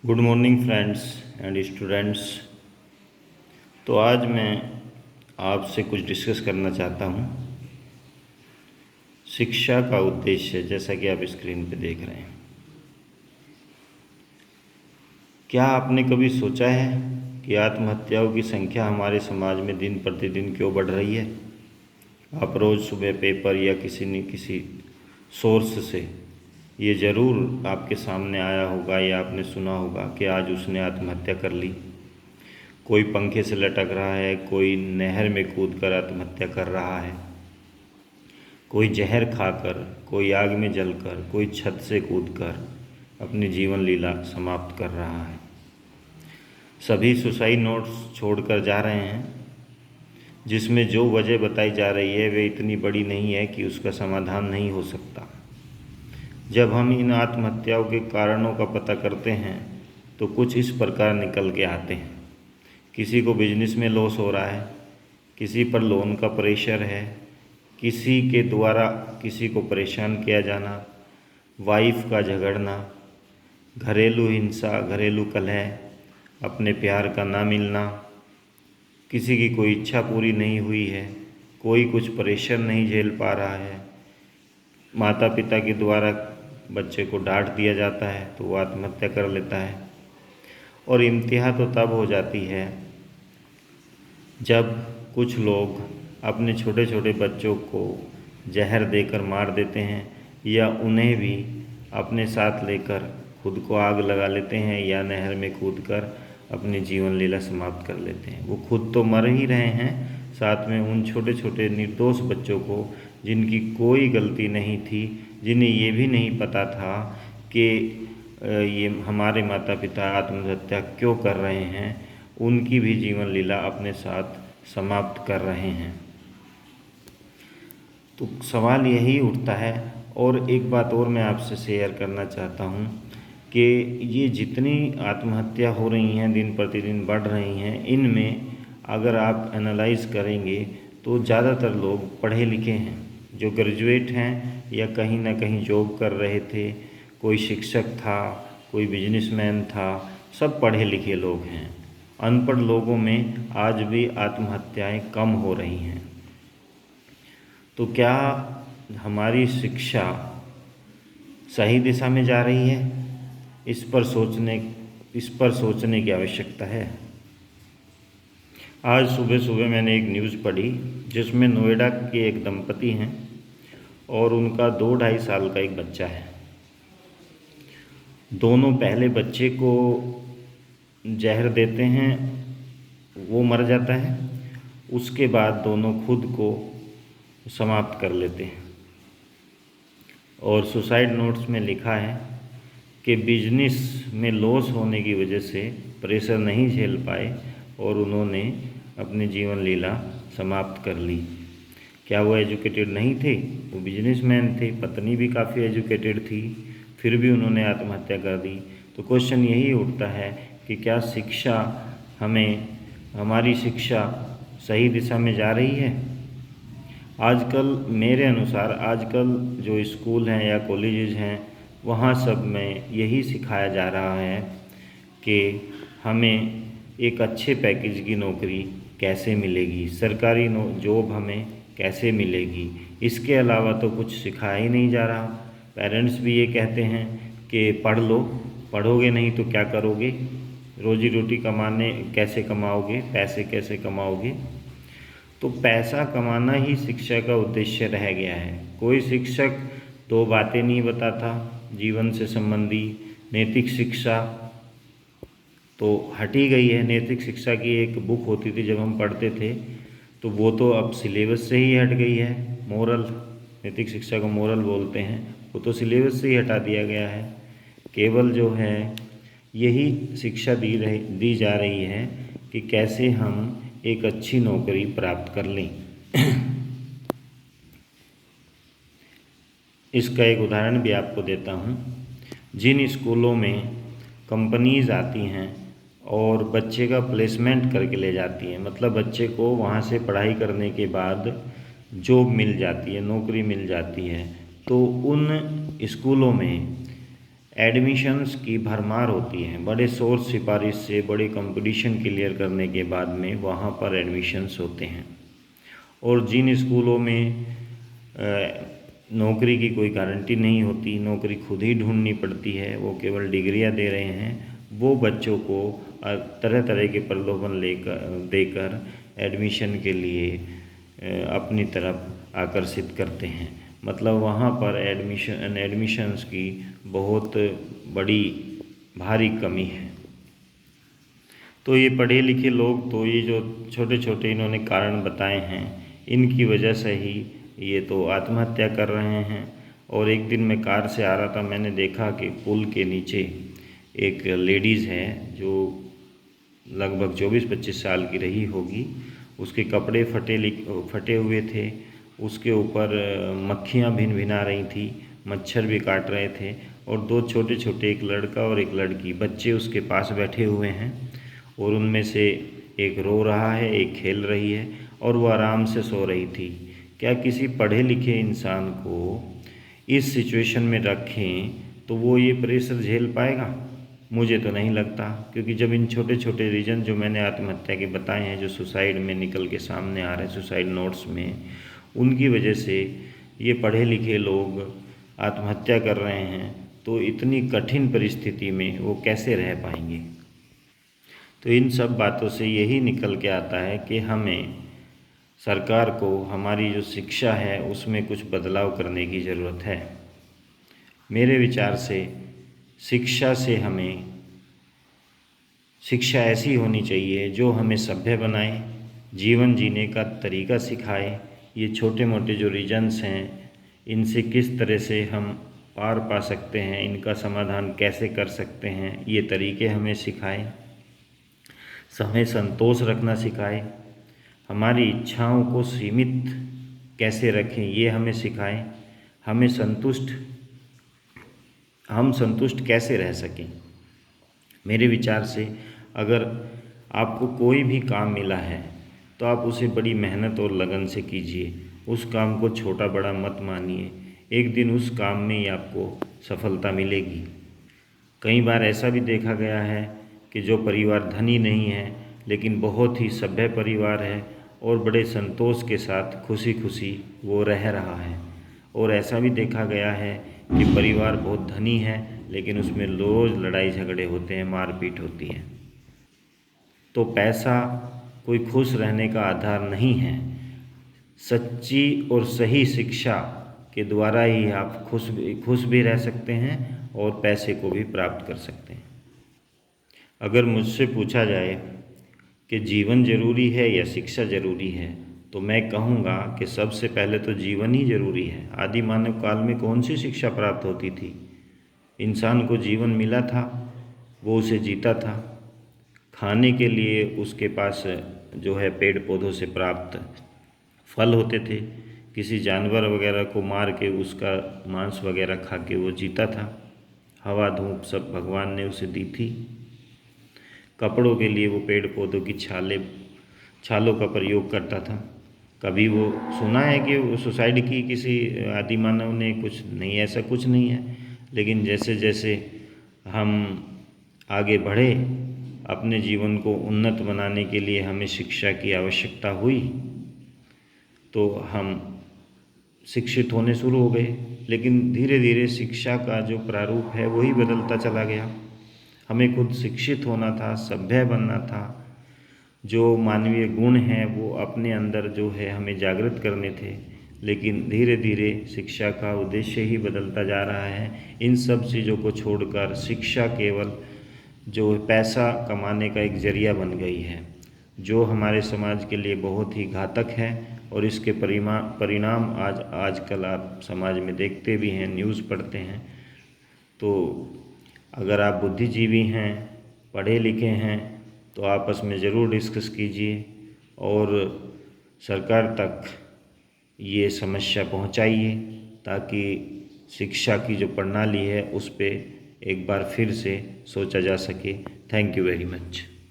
Good morning friends and students. तो आज मैं आपसे कुछ डिस्कस करना चाहता हूँ। शिक्षा का उद्देश्य, जैसा कि आप स्क्रीन पे देख रहे हैं। क्या आपने कभी सोचा है कि आत्महत्याओं की संख्या हमारे समाज में दिन प्रतिदिन क्यों बढ़ रही है? आप रोज़ सुबह पेपर या किसी न किसी सोर्स से ये ज़रूर आपके सामने आया होगा या आपने सुना होगा कि आज उसने आत्महत्या कर ली। कोई पंखे से लटक रहा है, कोई नहर में कूदकर आत्महत्या कर रहा है, कोई जहर खाकर, कोई आग में जलकर, कोई छत से कूदकर अपनी जीवन लीला समाप्त कर रहा है। सभी सुसाइड नोट्स छोड़कर जा रहे हैं, जिसमें जो वजह बताई जा रही है वे इतनी बड़ी नहीं है कि उसका समाधान नहीं हो सकता। जब हम इन आत्महत्याओं के कारणों का पता करते हैं तो कुछ इस प्रकार निकल के आते हैं। किसी को बिजनेस में लॉस हो रहा है, किसी पर लोन का प्रेशर है, किसी के द्वारा किसी को परेशान किया जाना, वाइफ का झगड़ना, घरेलू हिंसा, घरेलू कलह, अपने प्यार का ना मिलना, किसी की कोई इच्छा पूरी नहीं हुई है, कोई कुछ प्रेशर नहीं झेल पा रहा है, माता पिता के द्वारा बच्चे को डांट दिया जाता है तो वो आत्महत्या कर लेता है। और इम्तिहा तो तब हो जाती है जब कुछ लोग अपने छोटे छोटे बच्चों को जहर देकर मार देते हैं या उन्हें भी अपने साथ लेकर खुद को आग लगा लेते हैं या नहर में कूदकर अपनी जीवन लीला समाप्त कर लेते हैं। वो खुद तो मर ही रहे हैं, साथ में उन छोटे छोटे निर्दोष बच्चों को जिनकी कोई गलती नहीं थी, जिन्हें ये भी नहीं पता था कि ये हमारे माता पिता आत्महत्या क्यों कर रहे हैं, उनकी भी जीवन लीला अपने साथ समाप्त कर रहे हैं। तो सवाल यही उठता है। और एक बात और मैं आपसे शेयर करना चाहता हूँ कि ये जितनी आत्महत्या हो रही हैं, दिन प्रतिदिन बढ़ रही हैं, इनमें अगर आप एनालाइज करेंगे तो ज़्यादातर लोग पढ़े लिखे हैं, जो ग्रेजुएट हैं या कहीं ना कहीं जॉब कर रहे थे, कोई शिक्षक था, कोई बिजनेसमैन था, सब पढ़े लिखे लोग हैं। अनपढ़ लोगों में आज भी आत्महत्याएं कम हो रही हैं। तो क्या हमारी शिक्षा सही दिशा में जा रही है? इस पर सोचने की आवश्यकता है। आज सुबह सुबह मैंने एक न्यूज़ पढ़ी जिसमें नोएडा के एक दंपति हैं और उनका 2-2.5 साल का एक बच्चा है। दोनों पहले बच्चे को जहर देते हैं, वो मर जाता है, उसके बाद दोनों खुद को समाप्त कर लेते हैं। और सुसाइड नोट्स में लिखा है कि बिजनेस में लॉस होने की वजह से प्रेशर नहीं झेल पाए और उन्होंने अपनी जीवन लीला समाप्त कर ली। क्या वो एजुकेटेड नहीं थे? वो बिजनेसमैन थे, पत्नी भी काफ़ी एजुकेटेड थी, फिर भी उन्होंने आत्महत्या कर दी। तो क्वेश्चन यही उठता है कि क्या हमारी शिक्षा सही दिशा में जा रही है? आजकल मेरे अनुसार आजकल जो स्कूल हैं या कॉलेजेस हैं, वहाँ सब में यही सिखाया जा रहा है कि हमें एक अच्छे पैकेज की नौकरी कैसे मिलेगी, सरकारी जॉब हमें कैसे मिलेगी। इसके अलावा तो कुछ सिखाया ही नहीं जा रहा। पेरेंट्स भी ये कहते हैं कि पढ़ लो, पढ़ोगे नहीं तो क्या करोगे, रोजी रोटी कैसे कमाओगे, पैसे कैसे कमाओगे। तो पैसा कमाना ही शिक्षा का उद्देश्य रह गया है। कोई शिक्षक 2 बातें नहीं बताता जीवन से संबंधी। नैतिक शिक्षा तो हट ही गई है। नैतिक शिक्षा की एक बुक होती थी जब हम पढ़ते थे, तो वो तो अब सिलेबस से ही हट गई है। मोरल, नैतिक शिक्षा को मोरल बोलते हैं, वो तो सिलेबस से ही हटा दिया गया है। केवल जो है यही शिक्षा दी जा रही है कि कैसे हम एक अच्छी नौकरी प्राप्त कर लें। इसका एक उदाहरण भी आपको देता हूँ। जिन स्कूलों में कंपनीज आती हैं और बच्चे का प्लेसमेंट करके ले जाती हैं, मतलब बच्चे को वहाँ से पढ़ाई करने के बाद जॉब मिल जाती है, नौकरी मिल जाती है, तो उन स्कूलों में एडमिशन्स की भरमार होती है। बड़े सोर्स सिफारिश से बड़े कंपटीशन क्लियर करने के बाद में वहाँ पर एडमिशन्स होते हैं। और जिन स्कूलों में नौकरी की कोई गारंटी नहीं होती, नौकरी खुद ही ढूंढनी पड़ती है, वो केवल डिग्रियां दे रहे हैं, वो बच्चों को तरह तरह के प्रलोभन देकर एडमिशन के लिए अपनी तरफ आकर्षित करते हैं। मतलब वहाँ पर एडमिशन्स की बहुत बड़ी भारी कमी है। तो ये पढ़े लिखे लोग तो ये जो छोटे छोटे इन्होंने कारण बताए हैं, इनकी वजह से ही ये तो आत्महत्या कर रहे हैं। और एक दिन मैं कार से आ रहा था, मैंने देखा कि पुल के नीचे एक लेडीज़ है जो लगभग 24-25 साल की रही होगी। उसके कपड़े फटे हुए थे, उसके ऊपर मक्खियाँ भिन भिना रही थी, मच्छर भी काट रहे थे, और दो छोटे छोटे, एक लड़का और एक लड़की, बच्चे उसके पास बैठे हुए हैं, और उनमें से एक रो रहा है, एक खेल रही है, और वो आराम से सो रही थी। क्या किसी पढ़े लिखे इंसान को इस सिचुएशन में रखें तो वो ये प्रेशर झेल पाएगा? मुझे तो नहीं लगता, क्योंकि जब इन छोटे छोटे रीज़न जो मैंने आत्महत्या के बताए हैं, जो सुसाइड में निकल के सामने आ रहे हैं, सुसाइड नोट्स में, उनकी वजह से ये पढ़े लिखे लोग आत्महत्या कर रहे हैं, तो इतनी कठिन परिस्थिति में वो कैसे रह पाएंगे? तो इन सब बातों से यही निकल के आता है कि हमें सरकार को हमारी जो शिक्षा है उसमें कुछ बदलाव करने की ज़रूरत है। मेरे विचार से शिक्षा ऐसी होनी चाहिए जो हमें सभ्य बनाए, जीवन जीने का तरीका सिखाए। ये छोटे मोटे जो रीजन्स हैं, इनसे किस तरह से हम पार पा सकते हैं, इनका समाधान कैसे कर सकते हैं, ये तरीके हमें सिखाए। हमें संतोष रखना सिखाए, हमारी इच्छाओं को सीमित कैसे रखें ये हमें सिखाएं, हम संतुष्ट कैसे रह सकें। मेरे विचार से अगर आपको कोई भी काम मिला है तो आप उसे बड़ी मेहनत और लगन से कीजिए, उस काम को छोटा बड़ा मत मानिए। एक दिन उस काम में ही आपको सफलता मिलेगी। कई बार ऐसा भी देखा गया है कि जो परिवार धनी नहीं है लेकिन बहुत ही सभ्य परिवार है और बड़े संतोष के साथ खुशी खुशी वो रह रहा है। और ऐसा भी देखा गया है कि परिवार बहुत धनी है लेकिन उसमें रोज़ लड़ाई झगड़े होते हैं, मारपीट होती है। तो पैसा कोई खुश रहने का आधार नहीं है। सच्ची और सही शिक्षा के द्वारा ही आप खुश भी रह सकते हैं और पैसे को भी प्राप्त कर सकते हैं। अगर मुझसे पूछा जाए कि जीवन ज़रूरी है या शिक्षा ज़रूरी है, तो मैं कहूँगा कि सबसे पहले तो जीवन ही ज़रूरी है। आदि मानव काल में कौन सी शिक्षा प्राप्त होती थी? इंसान को जीवन मिला था, वो उसे जीता था। खाने के लिए उसके पास जो है पेड़ पौधों से प्राप्त फल होते थे, किसी जानवर वगैरह को मार के उसका मांस वगैरह खा के वो जीता था। हवा धूप सब भगवान ने उसे दी थी। कपड़ों के लिए वो पेड़ पौधों की छालों का प्रयोग करता था। कभी वो सुना है कि वो सुसाइड की किसी आदि मानव ने? कुछ नहीं, ऐसा कुछ नहीं है। लेकिन जैसे जैसे हम आगे बढ़े, अपने जीवन को उन्नत बनाने के लिए हमें शिक्षा की आवश्यकता हुई, तो हम शिक्षित होने शुरू हो गए। लेकिन धीरे धीरे शिक्षा का जो प्रारूप है वही बदलता चला गया। हमें खुद शिक्षित होना था, सभ्य बनना था, जो मानवीय गुण हैं वो अपने अंदर जो है हमें जागृत करने थे। लेकिन धीरे धीरे शिक्षा का उद्देश्य ही बदलता जा रहा है। इन सब चीज़ों को छोड़कर शिक्षा केवल जो पैसा कमाने का एक जरिया बन गई है, जो हमारे समाज के लिए बहुत ही घातक है। और इसके परिणाम आजकल आप समाज में देखते भी हैं, न्यूज़ पढ़ते हैं। तो अगर आप बुद्धिजीवी हैं, पढ़े लिखे हैं, तो आपस में ज़रूर डिस्कस कीजिए और सरकार तक ये समस्या पहुंचाइए, ताकि शिक्षा की जो प्रणाली है उस पे एक बार फिर से सोचा जा सके। Thank you very much.